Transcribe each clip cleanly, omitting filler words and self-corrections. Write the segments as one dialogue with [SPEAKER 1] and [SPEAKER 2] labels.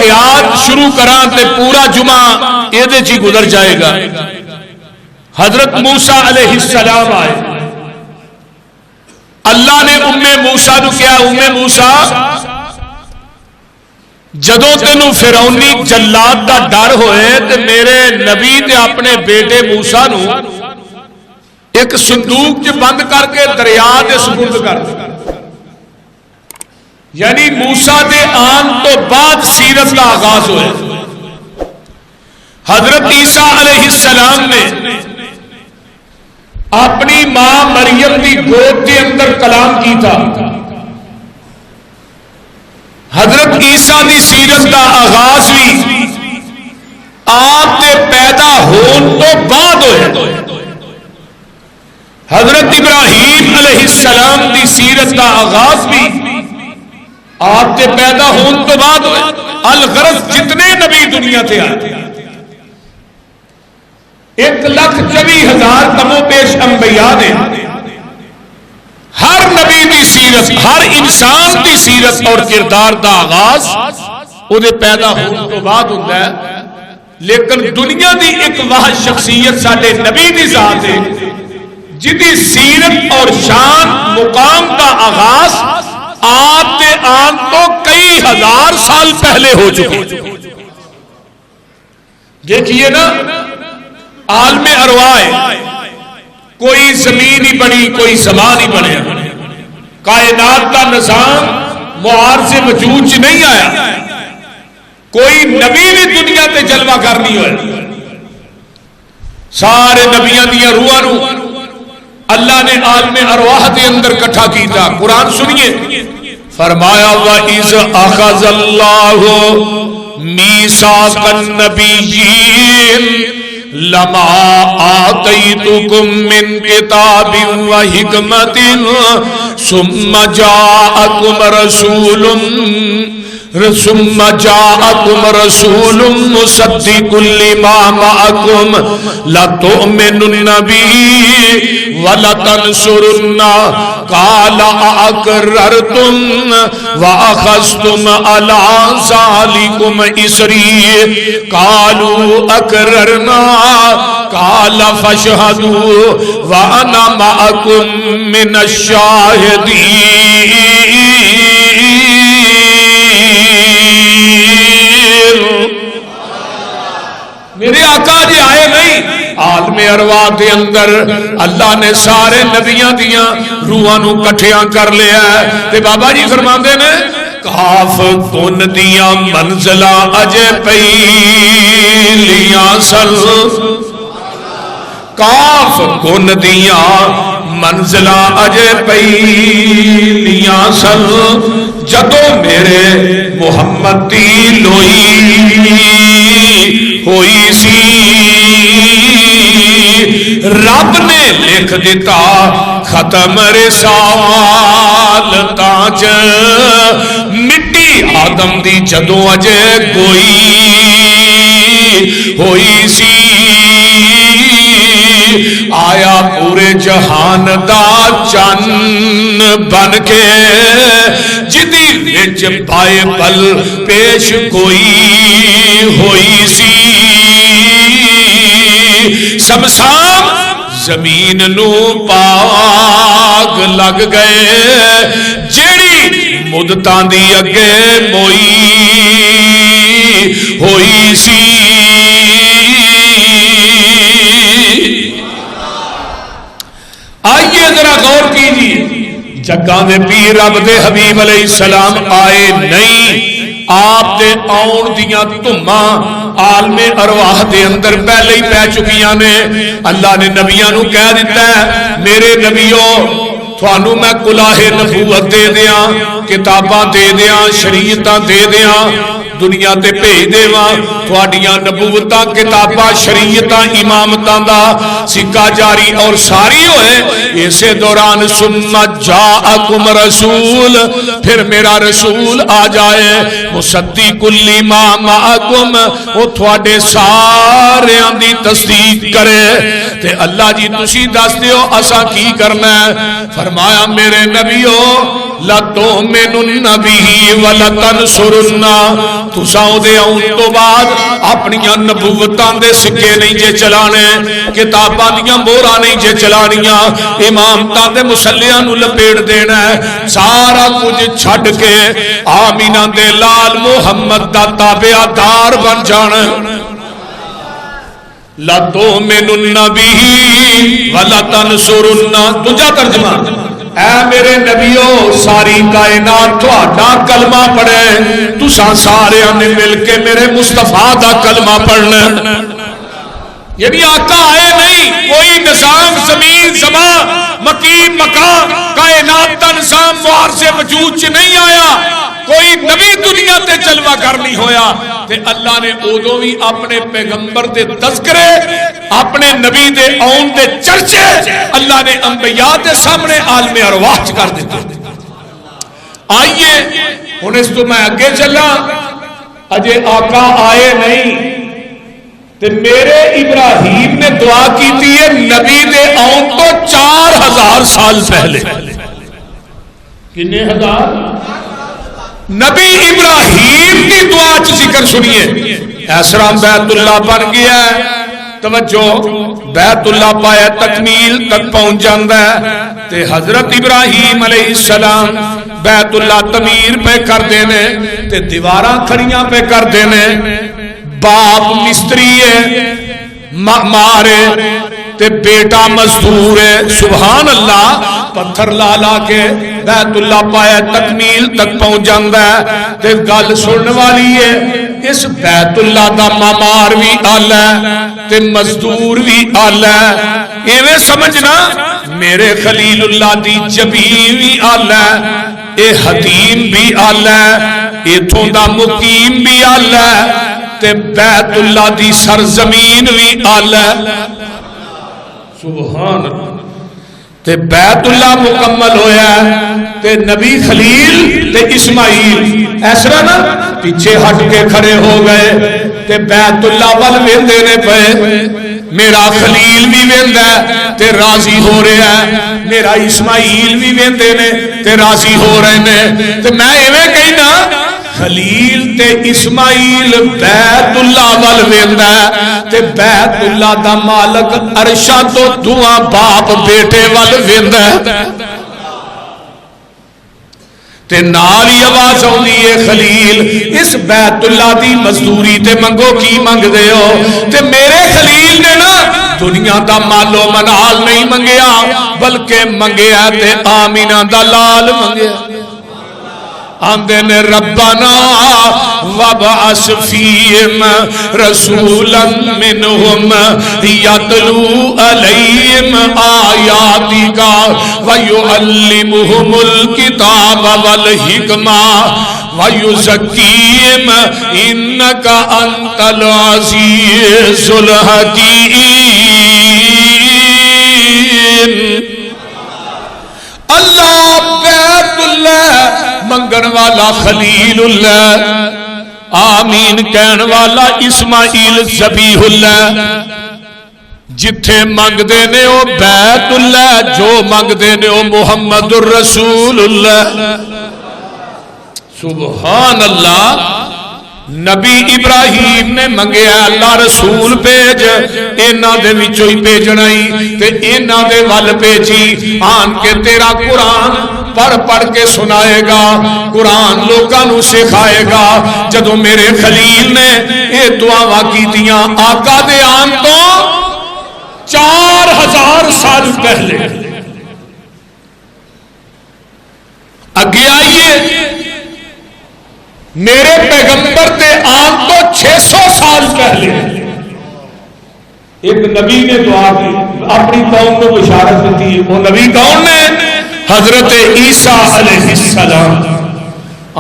[SPEAKER 1] واقعات شروع کراں تے پورا جمعہ ایدے چی گزر جائے گا. حضرت موسیٰ علیہ السلام آئے. اللہ نے موسیٰ نو کیا موسیٰ جدوں تینوں فرعونی جلاد دا ڈر ہوئے تے میرے نبی تے اپنے بیٹے موسیٰ نو ایک صندوق چ بند کر کے دریا دے سپرد کر دے. یعنی موسیٰ دے آن تو بعد سیرت کا آغاز ہوئے. حضرت عیسیٰ علیہ السلام نے اپنی ماں مریم دی گود کے اندر کلام کی تھا. حضرت عیسیٰ دی سیرت کا آغاز بھی آپ کے پیدا ہون تو بعد ہوئے. حضرت ابراہیم علیہ السلام دی سیرت کا آغاز بھی آپ کے پیدا ہون تو بعد ہوئے. الغرض جتنے نبی دنیا تے آئے 1,24,000 کم و بیش انبیاء نے ہر نبی دی سیرت ہر انسان دی سیرت اور کردار دا آغاز وہ پیدا ہون تو بعد ہوتا ہے. لیکن دنیا دی ایک واحد شخصیت ساڈے نبی دی ذات ہے جدی سیرت اور شان مقام کا آغاز آپ کے آن تو کئی ہزار سال پہلے ہو چکے. دیکھیے نا عالم ارواح کوئی زمین ہی بنی کوئی زمان ہی بنے. کائنات کا نظام معارض وجود چ نہیں آیا. کوئی نبی بھی دنیا تے جلوہ کرنی ہوئے. سارے نبیاں دیا روحاں نو اللہ نے عالم ارواح دے اندر کٹھا کیتا. قرآن سنیے فرمایا وَإِذْ أَخَذَ اللَّهُ مِيثَاقَ النَّبِيِّينَ لَمَا آتَيْتُكُم مِّن كِتَابٍ وَحِكْمَةٍ ثُمَّ جاءكم رسول مصدق لما معكم لتؤمنن به ولتنصرنه قال أأقررتم وأخذتم على ذلكم إصري قالوا أقررنا قال فاشهدوا وأنا معكم من الشاهدين. میرے آقا جی آئے نہیں عالم ارواح دے اندر اللہ نے سارے نبیاں دیاں روحاں نو کٹھیاں کر لیا ہے. تے بابا جی فرماندے نے کاف کن دیاں منزلہ اجے پہلیاں سل کاف کن دیاں منزلہ اجے پہلیاں سل جدو میرے محمد دی لوئی ہوئی سی رب نے لکھ دیتا ختم رسالتاں مٹی آدم دی جدو اجے کوئی ہوئی سی آیا پورے جہان دا چن بن کے جدی وچ بائبل پیش کوئی ہوئی سی سمسام زمین نو پاگ لگ گئے جیڑی مدتاں دی اگے موئی ہوئی سی. آئیے ذرا غور کیجیے جگہ میں پیر رب دے حبیب علیہ السلام آئے نہیں آپ دے آن دیاں تمہاں عالم ارواح دے اندر پہلے ہی پہ چکیاں نے. اللہ نے نبیاں نو کہہ دیتا ہے میرے نبیوں تھانوں میں کلاہ نبوت دے دیاں کتاباں دے دیاں شریعتاں دے دیاں دنیا تے بھیج دیواں تھوڑیاں نبوتاں کتاباں شریعتاں امامتاں دا سکہ جاری اور ساری ہوئے. اسے دوران ثم جاءکم رسول پھر میرا رسول آ جائے مصدق لما معکم وہ تھوڑے سارے دی تصدیق کرے. تے اللہ جی تسی دس دیو اساں کی کرنا ہے. فرمایا میرے نبیو لَتُؤْمِنُنَّ بِهِ وَلَتَنْصُرُنَّ تُساں دے آن تو بعد اپنیاں نبوتاں دے سکے نہیں جے چلانے کتاباں دیاں مہراں نہیں جے چلانیاں امامتاں دے مسلیاں نو لپیٹ دینا ہے سارا کچھ چھڈ کے آمینہ دے لال محمد دا تابعدار بن جانا لَتُؤْمِنُنَّ بِهِ وَلَتَنْصُرُنَّ دوجا ترجمہ اے میرے نبیو ساری کائنات تہاڈا کلمہ پڑھے تساں سارے نے مل کے میرے مصطفیٰ دا کلمہ پڑھنا یعنی آقا آئے نہیں کوئی نظام زمین زمان مقیم مقام کائنات دا نظام معارض وجود چ نہیں آیا کوئی نبی دنیا تے جلوہ گر نہیں ہویا تے اللہ نے ادو بھی اپنے پیغمبر دے تذکرے اپنے نبی دے آن دے چرچے اللہ نے انبیاء دے سامنے عالم ارواح کر دیتے آئیے ہن اس تو میں اگے چلا اجے آقا آئے نہیں تے میرے ابراہیم نے دعا کی تھی نبی دے آن تو 4000 سال پہلے کتنے ہزار نبی ابراہیم کی دعا چ ذکر سنیے ایسرا بیت اللہ بن گیا ہے توجہ بیت اللہ پایا تکمیل تک پہنچ جاندہ ہے تے حضرت ابراہیم علیہ السلام بیت اللہ تعمیر پہ کر دینے تے دیواراں کھڑیاں پہ کر دینے باپ مستری ہے معمار ہے تے بیٹا مزدور ہے سبحان اللہ پتھر لا لا کے بیت اللہ پایا تکمیل تک پہنچ جاندہ ہے تے گل سننے والی ہے اس بیت اللہ دا معمار بھی آلہ ہے تے مزدور بھی آلہ ہے ایویں سمجھنا میرے خلیل اللہ دی جبین بھی آلہ ہے اے حتیم بھی آلہ ہے ایتھوں دا مقیم بھی آلہ ہے تے بیت اللہ دی سرزمین بھی آلہ ہے سبحان اللہ تے بیت اللہ مکمل ہویا ہے تے نبی خلیل تے اسماعیل ایسا نا پیچھے ہٹ کے کھڑے ہو گئے تے بیت اللہ وال ویندے نے پے میرا خلیل بھی ویندا ہے تے راضی ہو رہا ہے میرا اسماعیل بھی ویندے نے تے راضی ہو رہے نے تے میں ایویں کہنا خلیل تے اسماعیل بیت اللہ وال ویندا ہے تے بیت اللہ دا مالک عرشاں تو دعا باپ بیٹے وال ویندا ہے تے نال ہی آواز آوندی ہے خلیل اس بیت اللہ دی مزدوری تے منگو کی منگ دے ہو تے میرے خلیل نے نا دنیا دا مالو منال نہیں منگیا بلکہ منگیا تے آمینہ دا لال منگیا آندن ربنا وابعث فیہم رسولا منہم یتلو علیہم آیاتک ویعلمہم الکتاب والحکمہ ویزکیہم انک انت العزیز الحکیم اللہ بیت اللہ منگن والا خلیل اللہ آمین کہن والا اسماعیل ذبیح اللہ جتھے منگ دینے او بیت اللہ جو منگ دینے او محمد الرسول اللہ سبحان اللہ نبی ابراہیم نے منگیا اللہ رسول پیج اینا دے وچوئی پیجنائی تے اینا دے وال پیجی آن کے تیرا قرآن پڑھ پڑھ کے سنائے گا قرآن لوگاں نو سکھائے گا جدو میرے خلیل نے اے دعا کی دیاں آقا دے آن تو 4000 سال پہلے اگے آئیے میرے پیغمبر تے آن تو 600 سال پہلے ایک نبی نے دعا کی اپنی قوم کو بشارت دی وہ نبی کون نے حضرت عیسیٰ علیہ السلام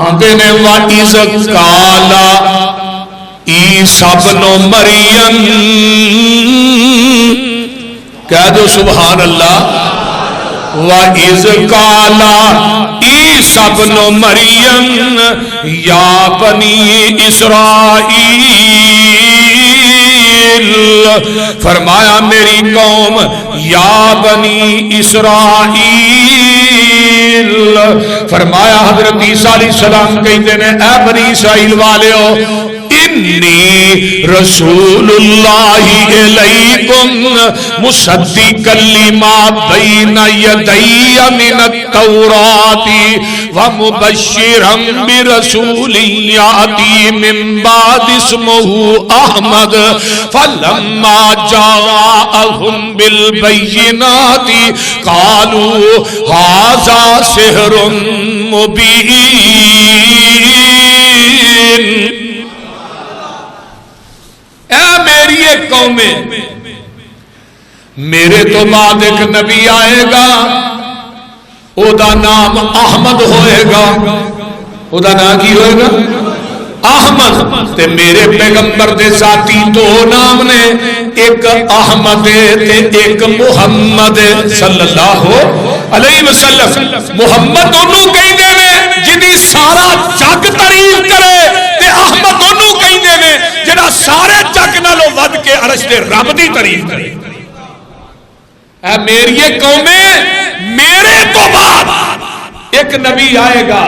[SPEAKER 1] آندے نے وَإِذْ قَالَ عیسیٰ ابْنُ مریم کہہ دو سبحان اللہ وَإِذْ قَالَ عیسیٰ ابْنُ مریم یا بنی اسرائیل فرمایا میری قوم یا بنی اسرائیل فرمایا حضرت عیسیٰ علیہ السلام کہتے ہیں اے بنی اسرائیل والیو انی رسول اللہ علیکم مصدقا لما بین یدی من التوراۃ ومبشرا برسول یاتی من بعد اسمہ احمد فلما جاءہم بالبینات قالوا ھذا سحر مبین۔ اے میری ایک قومیں، میرے تو بعد ایک نبی آئے گا، او دا نام احمد ہوئے گا۔ او دا نام کی ہوئے گا؟ احمد۔ تے میرے پیغمبر دے ذاتی دو نام نے، ایک احمد تے ایک محمد صلی اللہ علیہ وسلم۔ محمد انہوں کہیں دے میں جنہی سارا جگ تعریف کرے، تے احمد انہوں کہیں دے میں جنہا سارے جگ نالو ود کے عرش دے رب دی تعریف کرے۔ اے میری قومیں، میرے تو بعد ایک نبی آئے گا،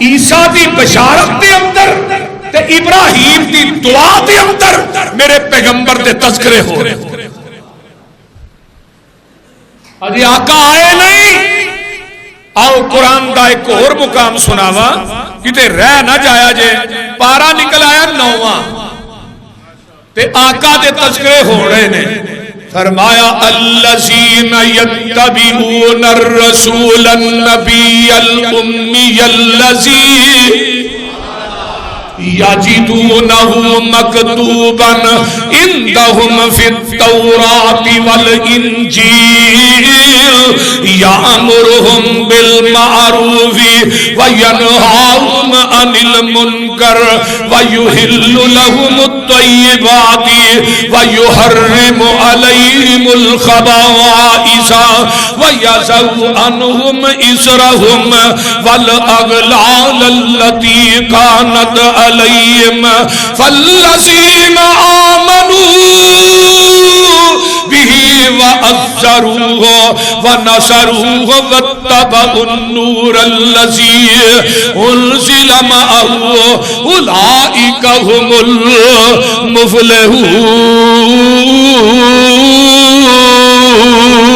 [SPEAKER 1] عیسیٰ دی بشارت دے اندر تے ابراہیم دی دعا دے اندر میرے پیغمبر دے تذکرے ہو رہے۔ اجی آقا آئے نہیں، آؤ قرآن دا ایک اور مقام سناوا کتے رہ نہ جایا جے۔ پارا نکل آیا 9واں تے آقا دے تذکرے ہو رہے نے۔ فرمایا الذین یتبعون الرسول النبی الامی الذی یجدونہ مکتوبا عندہم فی التوراۃ والانجیل یأمرہم بالمعروف وینہاہم عن المنکر ویحل لہم الطیبات ویحرم علیہم الخبائث ویضع عنہم اسرہم والاغلال التي كانت علیہم فالذین آمنوا به وعزروه ونصروه واتبعوا النور الذي انزل معه اولئک هم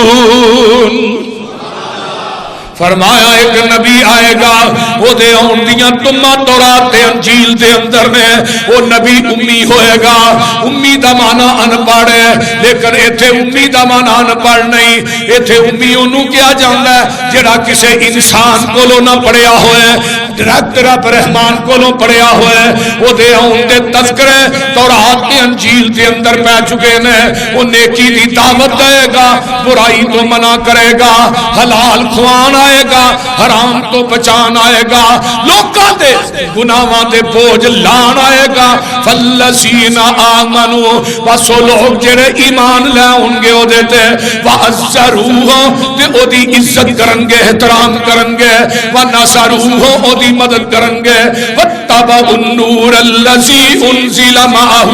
[SPEAKER 1] المفلحون۔ فرمایا ایک نبی آئے گا، وہ دے آن دیاں تمہ تورات تے انجیل دے اندر نے، وہ نبی امی ہوئے گا۔ امی دا معنی ان پڑھ ہے، لیکن ایتھے امی دا معنی ان پڑھ نہیں، ایتھے امی انہوں کیا جاندا ہے جڑا کسے انسان کو لو نہ پڑھیا ہوئے، ڈائریکٹ رب رحمان کو لو پڑھیا ہوئے۔ وہ دے آن دے تذکرے تورات تے انجیل دے اندر پہ چکے نے۔ وہ نیکی دی دعوت دے گا، برائی تو منع کرے گا، حلال خوان آئے گا، حرام تو بچان آئے گا، لوکاں دے گناہاں دے بوجھ لان آئے گا۔ فالذین آمنوا، بس وہ لوگ جڑے ایمان لے ہوں گے او دیتے، وعزروہ تے او دی عزت کرن گے، احترام کرن گے، ونصروہ او دی مدد کرن گے، واتبعوا النور الذی انزل معہ۔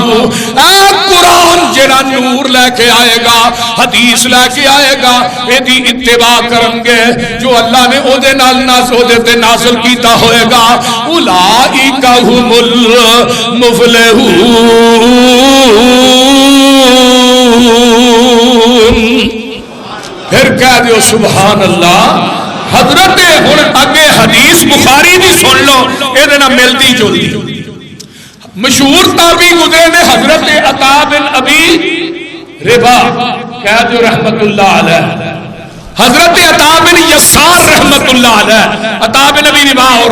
[SPEAKER 1] اے قرآن جڑا نور لے کے آئے گا، حدیث لے کے آئے گا، اے دی اتباع کرن گے جو اللہ نے او دے نال نازل کیتا ہوئے گا۔ اولئک هم المفلحون۔ پھر کہہ دیو سبحان اللہ۔ حضرت ہن اگے حدیث بخاری دی سن لو، اے دے نال ملدی جلدی۔ مشہور تابعی گزرے نے حضرت عطا بن ابی ربا، کہہ دیو رحمت اللہ علیہ۔ حضرت عطا بن یسار رحمت اللہ علیہ، عطا بن ابی ربا اور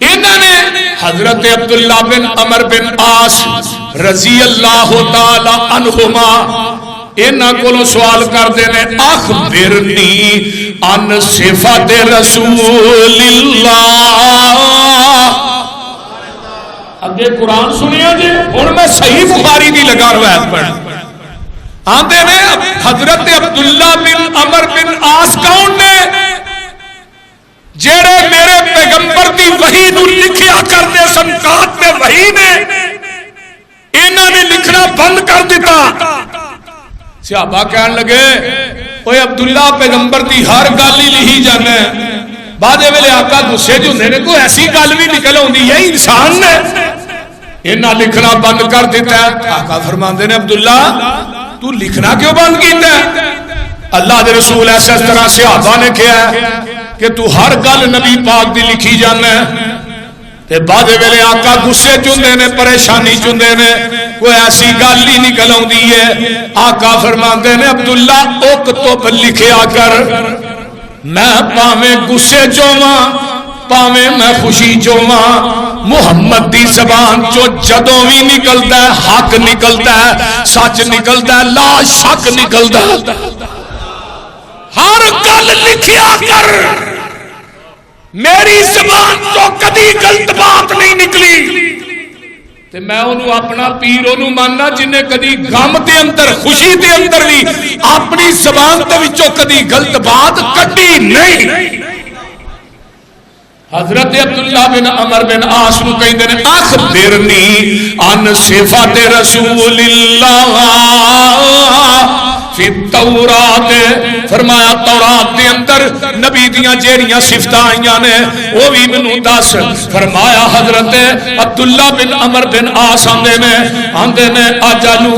[SPEAKER 1] انہوں نے حضرت عبداللہ بن عمر بن عاص رضی اللہ تعالی عنہما انہاں کو سوال کر دینے، اخبرنی عن صفات رسول اللہ۔ اگے قرآن سنیا جی، اور میں صحیح بخاری دی لگا روایت پڑھ آندے نے حضرت عبداللہ بن عمر بن عاص کون نے جیڑے میرے پیغمبر دی وحی نو لکھیا کرتے سن، کاتب وحی نے انہوں نے لکھنا بند کر دیتا۔ صحابہ کہنے لگے اوے عبداللہ پیغمبر دی ہر گل ہی لکھی جانا ہے، بعد ویلے آقا غصے جو ہوندے نے کوئی ایسی گل بھی نکل آندی ہے انسان نے انہاں لکھنا بند کر دیتا ہے۔ آقا فرماندے نے عبداللہ تو لکھنا کیوں بند کیتا ہے؟ اللہ دے رسول ایسا اس طرح صحابہ نے کیا ہے کہ تو ہر گل نبی پاک دی لکھی جانا ہے تے بعد ویلے آقا غصے چندے نے، پریشانی چندے نے، کوئی ایسی گل ہی نکل آندی ہے۔ آقا فرماندے نے عبداللہ اکتب لکھیا کر، میں پاویں غصے چواں پاویں میں خوشی چواں، محمد دی زبان چو جدوں بھی نکلدا ہے حق نکلدا ہے، سچ نکلدا ہے، لا شک نکلدا ہے۔ ہر گل لکھیا کر، میری زبان تو کدی غلط بات نہیں نکلی تے میں انہوں اپنا پیر انہوں ماننا جنہیں کدی غم دے اندر خوشی دے اندر بھی اپنی زبان دے وچوں کدی غلط بات کڈی نہیں۔ حضرت عبداللہ بن عمر بن عاص نو کہندے نے اخبرنی عن صفات رسول اللہ فی التورات، فرمایا تورات دے اندر نبی دیاں جیڑیاں صفتاں آئیاں نے وہ بھی منوں دس۔ فرمایا حضرت عبداللہ بن عمر بن عاص آندے نے اجلو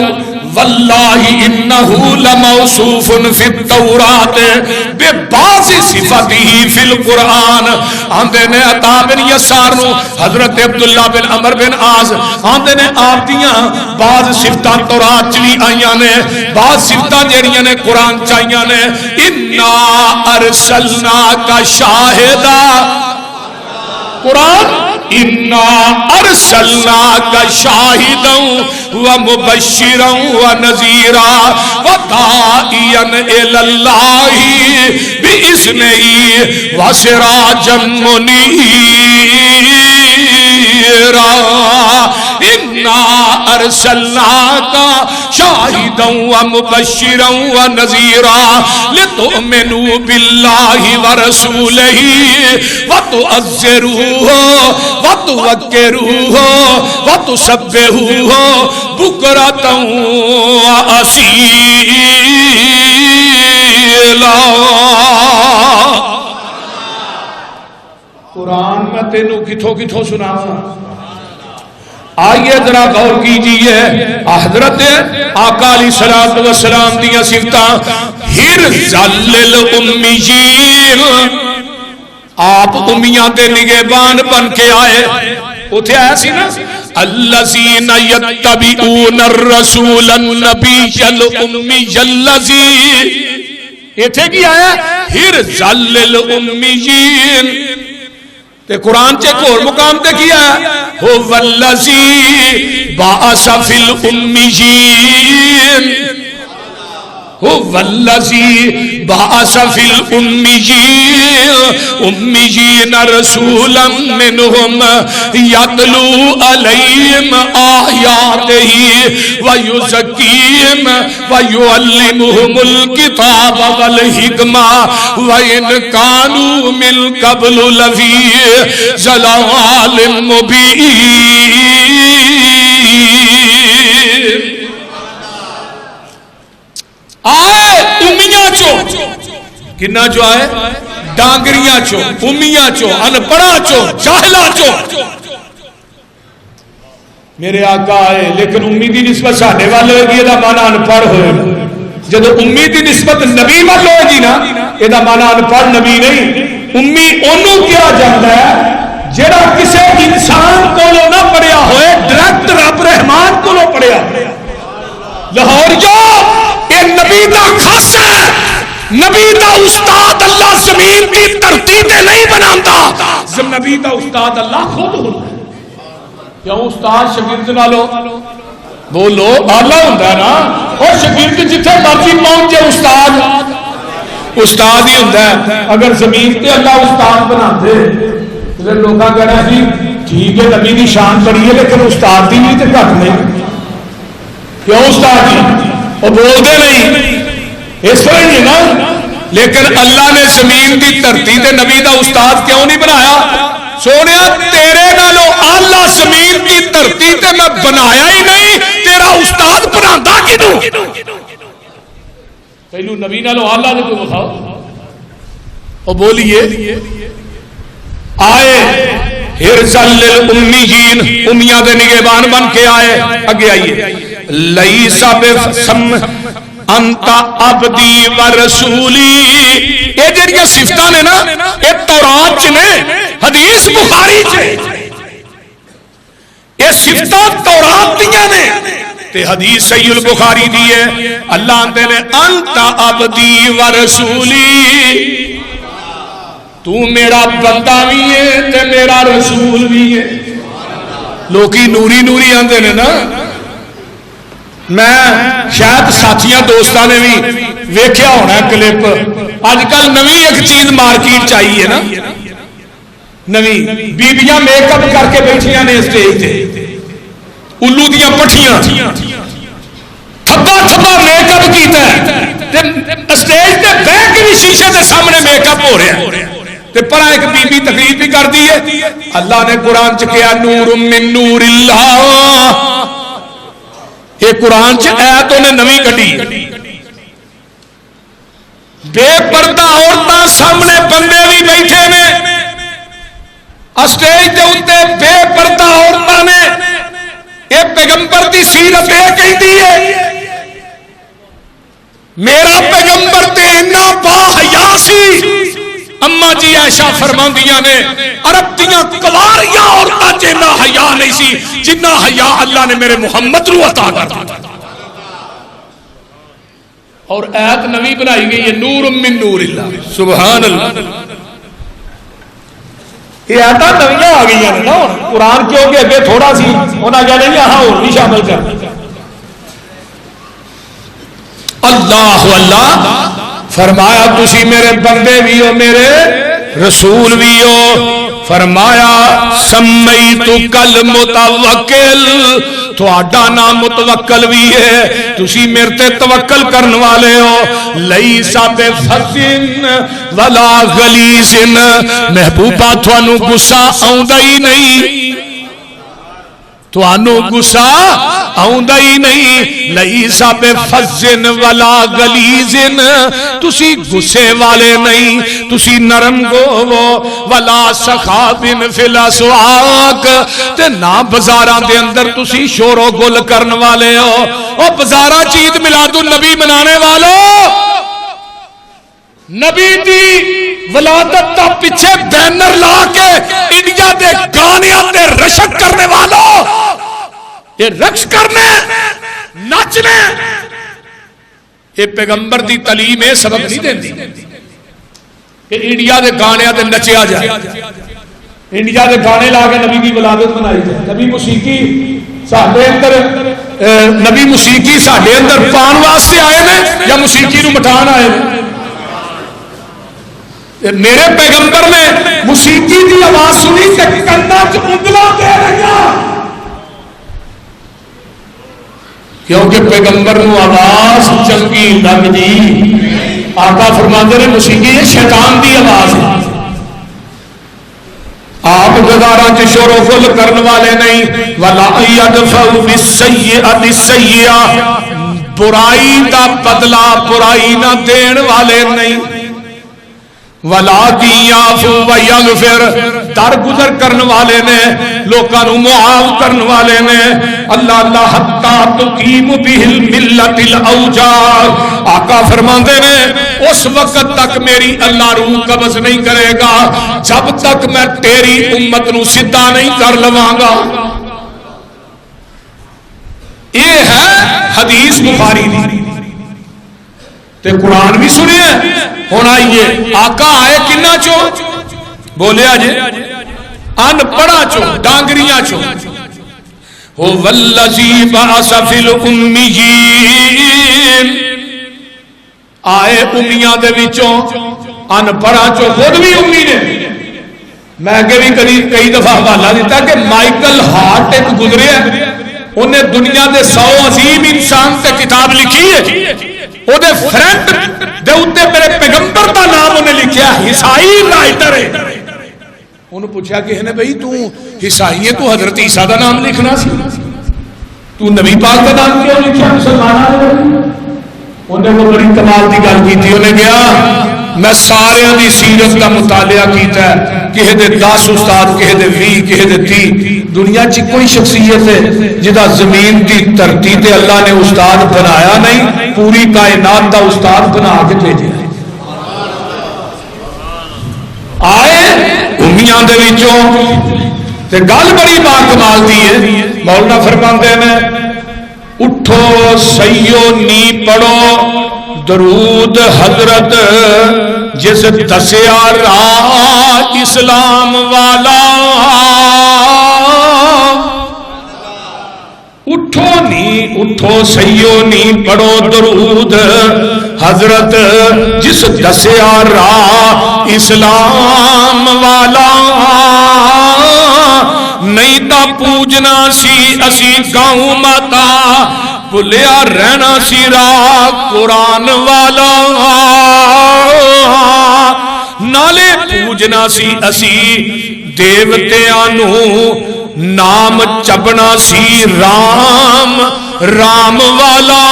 [SPEAKER 1] واللہ انہو لموصوف فی التورات ببعض صفاتہ فی القرآن۔ آندے نے عطا بن یسار نو حضرت عبداللہ بن عمر بن عاص آندے نے آپ دیاں بعض صفتاں تورات چلی آئیاں نے، بعض صفتاں جیڑیاں نے قرآن چاہیاں نے۔ انا ارسلناک شاہدا، قرآن انا ارسلناک شاہدا ومبشرا ونذیرا وداعیا الی اللہ باذنہ وسراجا منیرا۔ انا ارسلناک شاہدا ومبشرا ونذیرا لتؤمنوا باللہ ورسولہ وتعزروہ وتوقروہ وتسبحوہ بکرۃ وأصیلا۔ قرآن میں تینوں کتھوں کتھوں سناؤں، آئیے ذرا غور کیجئے۔ حضرت آقا علیہ الصلوۃ والسلام دیاں صفتاں حرزل للأمیین، آپ امیاں دے نگہبان بن کے آئے، اتھے آیا سی نا الذین یتبعون الرسول النبی الامی الذی، اتھے کی آیا حرزل للأمیین۔ تے قرآن چے ایک اور مقام تے کیا ہے هو الذی بعث فی الامیین، هو الذی بعث فی الامیین رسولا منہم یتلو علیہم آیاتہ ویزکیہم ویعلمہم الکتاب والحکمہ وَإِنْ كَانُوا مِنْ قَبْلُ لَفِي ضَلَالٍ مُبِينٍ۔ آئے امیاں چو، کنا چو آئے؟ ڈانگریاں چو، امیاں چو، انپڑا چو، جاہلا چو۔ میرے آقا آئے لیکن امی دی نسبت ساڑھے والے ہوئے گی یہ دا معنی انپڑ ہوئے گا۔ جب امی دی نسبت نبی والے ہوئے گی نا یہ دا معنی انپڑ نبی نہیں۔ امی انہوں کیا جاندہ ہے جڑا کسے انسان کو لو نہ پڑیا ہوئے، ڈائریکٹ رب رحمان کو لو پڑیا ہوئے۔ لاہور جو یہ نبی دا خاص ہے، نبی دا استاد اللہ زمین کی دھرتی تے نہیں بناتا، نبی دا استاد اللہ خود ہوتا ہے۔ کیوں استاد شاگرد نالو بولو آلہ ہوتا ہے نا، اور شاگرد جتھے مرضی پہنچے استاد ہی ہوتا ہے۔ اگر زمین تے اللہ استاد بناتے پھر لوگاں کہنا جی ٹھیک ہے نبی دی شان بڑی ہے لیکن استاد دی نہیں تے گھٹ نہیں۔ کیوں استاد جی وہ بولتے نہیں اس طرح نہیں نا، لیکن اللہ نے زمین دی دھرتی تے نبی دا استاد کیوں نہیں بنایا؟ سونیا تیرے نالو اللہ زمین کی دھرتی تے میں بنایا ہی نہیں، تیرا استاد بناتا کیوں؟ پہلو نبی نالوں آلہ دے کو بخاؤ اور بولیے آئے ہرزل للأمیین امیہ دے نگہبان بن کے آئے اگے آئیے لیسا بسم انتا عبدی و رسولی یہ جڑیاں صفتاں نے نا یہ تورات چ نے حدیث بخاری چ یہ صفتاں تورات دیاں نے تے حدیث صحیح البخاری دی ہے اللہ آندے نے انتا عبدی و رسولی تو میرا بندہ بھی ہے تے میرا رسول بھی ہے لوکی نوری نوری آندے نے نا میں شاید ساتھیاں دوستاں نے بھی ویکھیا ہونا ہے کلپ آج کل نوی ایک چیز مارکیٹ چاہیے نا نوی بیبیاں میک اپ کر کے بیٹھیاں نے اسٹیج تے الو دیاں پٹھیاں تھبا تھبا میک اپ کیتا ہے اسٹیج تے بیٹھ کے بھی شیشے دے سامنے میک اپ ہو رہا ہے تے پر ایک بی بی تقریر بھی کر دی ہے اللہ نے قرآن چ کہا نور من نور اللہ یہ قرآن چ آیت نے نویں کڈی بے پردہ عورتاں سامنے بندے بھی بیٹھے نے اسٹیج دے اوتے بے پردہ عورتاں نے یہ پیغمبر دی سیرت یہ کہندی ہے میرا پیغمبر تے اتنا با حیا سی اما جی عائشہ فرماندیاں نے عرب دیاں کواریاں عورتاں چ اتنا حیا نہیں سی جتنا حیا اللہ نے میرے محمد نو عطا کر دتا اور آیت نوی بنائی گئی ہے نور من نور اللہ سبحان اللہ یہ آیتاں نویاں آ گئی ہیں نا قرآن کیوں کہ اگے تھوڑا سی انہاں کہا نہیں یہاں اور بھی شامل کر اللہ اللہ فرمایا تسی میرے بندے بھی ہو میرے رسول بھی ہو فرمایا سمیتک المتوکل تو آڈا نام متوکل بھی ہے تسی میرے تے توکل کرن والے ہو لیسا بفظن ولا غلیظن محبوبہ تھانو غصہ آوندا ہی نہیں توانو غصہ آوندا ہی نہیں لیسا بفظن ولا غلیظن تسی غصے والے نہیں تسی نرم گو ولا سخابن فی الاسواق تے نہ بازاراں دے اندر تسی شور و گل کرن والے ہو او بازاراں عید میلاد النبی منانے والو نبی دی ولادت تا پیچھے بینر لا کے انڈیا دے گانیاں تے رشک کرنے والوں یہ رقص کرنے نچنے یہ پیغمبر دی تعلیم ہے سبق نہیں دیندی کہ انڈیا دے گانیاں تے نچیا جائے انڈیا دے گانے لا کے نبی دی ولادت منائی جائے نبی موسیقی ساڈے اندر نبی موسیقی ساڈے اندر پان واسطے آئے نے یا موسیقی نو مٹھان آئے نے میرے پیغمبر نے موسیقی دی آواز سنی تے کنا چ انگلاں دے رہیا کیونکہ پیغمبر نو آواز چنگی لگدی آقا فرماندے نے موسیقی یہ شیطان دی آواز ہے آپ گزاراں چ شور و گل کرن والے نہیں ولا یدفع بالسیئۃ السیئۃ برائی دا بدلہ برائی نہ دین والے نہیں وَلَاكِنْ يَعْفُوا وَيَغْفِرْ درگزر کرن والے نے لوکاں نو معاف کرن والے نے اللہ اللہ حَتَّى تُقِيمُ بِهِ الْمِلَّةِ الْأَوْجَاعَ آقا فرماندے نے اس وقت تک میری اللہ روح قبض نہیں کرے گا جب تک میں تیری امت نو سدھا نہیں کر لواں گا یہ ہے حدیث بخاری دی تے قرآن بھی سنے ہونا آئیے آقا آئے کنہ چو بولے آجے ان پڑھا چو ڈانگریاں چو ہو والذی بعث فی الامیین آئے امیاں دے وچوں ان پڑھا چو خود بھی امی نے میں کہ بھی کئی دفعہ حوالہ دیتا کہ مائیکل ہارٹ ایک گزرے ہیں انہیں دنیا دے 100 عظیم انسان تے کتاب لکھی ہے او دے فرینڈ دے اتے میرے پیغمبر دا نام انہیں لکھیا عیسائی رائٹر ہے انہوں پوچھا کہ ہے بھئی تو عیسائی ہے تو حضرت عیسیٰ دا نام لکھنا سی تو نبی پاک دا نام کیوں لکھیا مسلمانہ انہیں وہ بڑی کمال کی گل کی تھی. انہیں کہا میں سارے دی سیرت کا مطالعہ کیتا ہے, کہے دے 10 استاد, کہے دے 20, کہے دے 30. دنیا چ کوئی شخصیت ہے جدا زمین دی دھرتی تے اللہ نے استاد بنایا نہیں, پوری کائنات دا استاد بنا کے بھیجا. آئے امیاں دے وچوں تے گل بڑی با کمال دی ہے. مولانا فرماندے نے اٹھو سیو نی پڑھو درود حضرت جس دسیا راہ اسلام والا. اٹھو سیو نی پڑھو درود حضرت جس دسیا راہ اسلام والا. نہیں تا پوجنا سی اسی گاؤں ماتا, بھلیا رہنا سی راہ قرآن والا. نالے پوجنا سی اسی دیوتیانو, نام چبنا سی رام رام والا.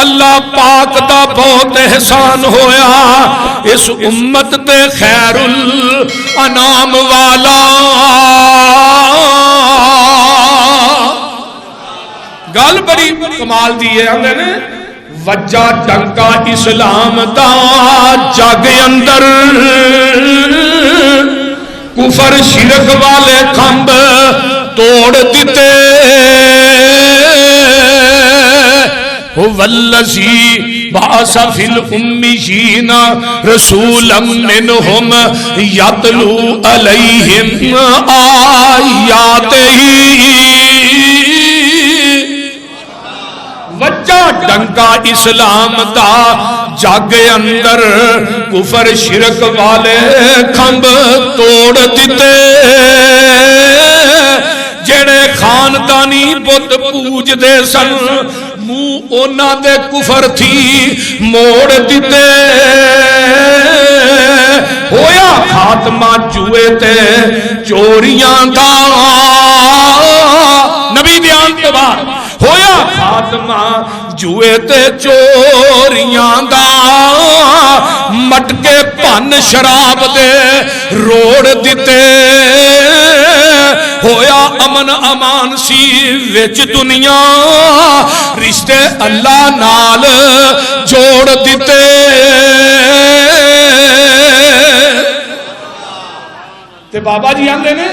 [SPEAKER 1] اللہ پاک دا بہت احسان ہویا اس امت تے خیر الانام والا. گل بڑی کمال دی ہے. ہم نے وجہ ڈنکا اسلام دا جگ اندر, کفر شرک والے کھمب توڑ دیتے. والذی بعث فی الامیین رسولا منہم یتلو علیہم آیاتہ. وجہ ڈنکا اسلام دا جگ اندر, کفر شرک والے کھمب توڑ دیتے. جڑے خاندانی بت پوج دے سن, منہ اونا دے کفر تھی موڑ دیتے. ہویا خاتمہ جوئے تے چوریاں دا, نبی بیان کے بعد ہویا خاتمہ جوئے تے چوریاں دا. مٹکے پن شراب دے روڑ دیتے. ہویا امن امان سی وچ دنیا, رشتے اللہ نال جوڑ دیتے. تے بابا جی آندے نے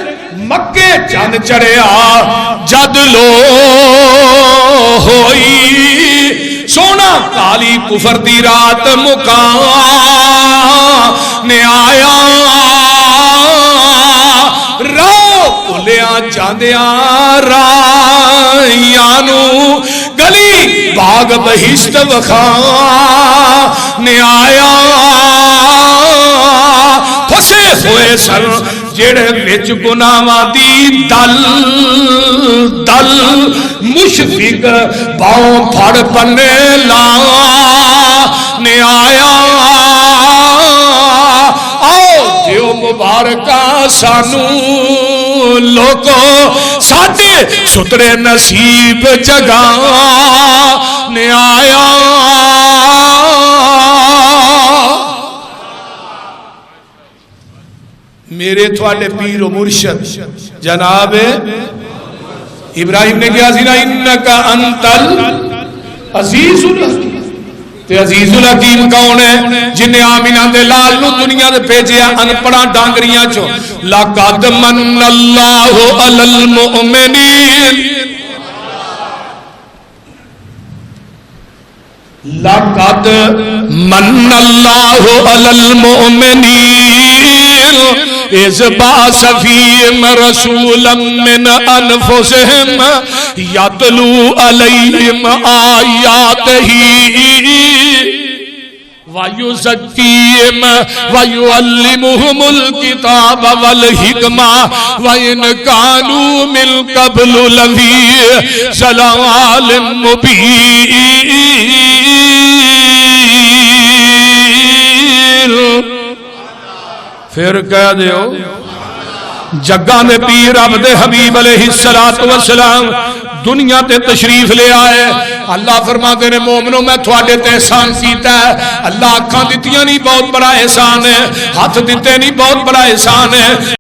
[SPEAKER 1] مکے چند چڑھیا جد لو ہوئی, سونا کالی کفر دی رات مکان نے آیا. رو بھلیاں چاندیاں رائیانو, گلی باغ بہشت وخان نے آیا. پھسے ہوئے سر جڑے وچ گناہاں دی دل دل, مشفق باؤں پھڑ پنے لا نے آیا. آؤ دیو مبارکہ سانو لوگو, ساڈے سترے نصیب جگہ نے آیا. میرے تھوڑے پیر و مرشد جناب ابراہیم نے کیا سی نا, انکا انتل عزیز الحکیم. تے عزیز الحکیم کون ہے؟ جنہیں آمینہ دے لال نو دنیا دے پیجیا انپڑا ڈانگریاں چو. لَقَدْ مَنَّ اللَّهُ عَلَى الْمُؤْمِنِينَ, لَقَدْ مَنَّ اللَّهُ عَلَى الْمُؤْمِنِينَ اِذْ بَعَثَ فِيهِمْ رَسُولًا مِّنْ أَنفُسِهِمْ يَتْلُو عَلَيْهِمْ آيَاتِهِ وَيُزَكِّيهِمْ وَيُعَلِّمُهُمُ الْكِتَابَ وَالْحِكْمَةَ وَإِنْ كَانُوا مِنْ قَبْلُ لَفِي ضَلَالٍ مُبِينٍ. پھر کہہ دیو جگہ میں پیر عبد حبیب علیہ السلام دنیا تے تشریف لے آئے. اللہ فرماتے نے مومنو میں تھوڑے تے احسان کیتا ہے. اللہ اکھاں دتیاں نہیں بہت بڑا احسان ہے, ہاتھ دیتے نہیں بہت بڑا احسان ہے.